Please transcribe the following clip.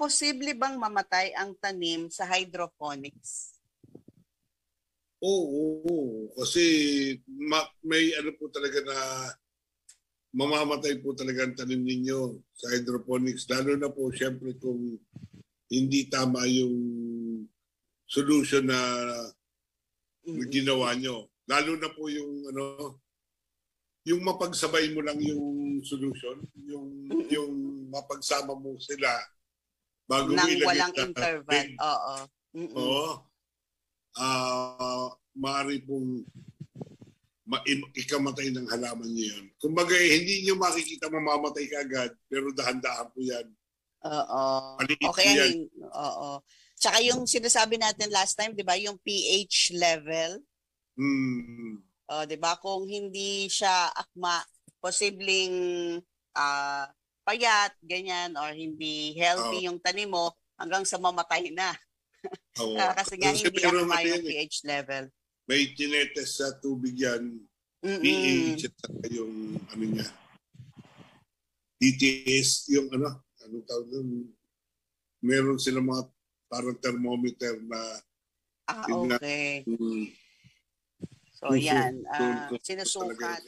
posible bang mamatay ang tanim sa hydroponics? Oo, kasi may ano po talaga na mamamatay po talaga ang tanim ninyo sa hydroponics. Lalo na po siyempre kung hindi tama yung solution na ginawa nyo. Lalo na po yung yung mapagsabay mo lang yung solution, yung mapagsama mo sila bago mo Nang ilagay walang sa interval. big. Oo. Oo. Maaari pong ikamatay ng halaman niyo yun. Kumbaga, hindi niyo makikita mamamatay ka agad, pero dahan-dahan po yan. Oo. Maliit po Okay, yan. oo. Tsaka yung sinasabi natin last time, 'di ba, yung pH level, Hmm. 'di ba? Kung hindi siya akma, posibleng ah, payat, ganyan, or hindi Uh, healthy yung tanim mo hanggang sa mamatay na. Kasi nga Kasi hindi meron akma ano yung yan eh. pH level. May tinetes sa tubig yan. Mm-mm. pH at saka yung ano niya. DTS, yung anong tawag nun? Meron silang mga parang thermometer na tingnan Okay. So, puso. yan. Doon ko talaga. Sinusukat.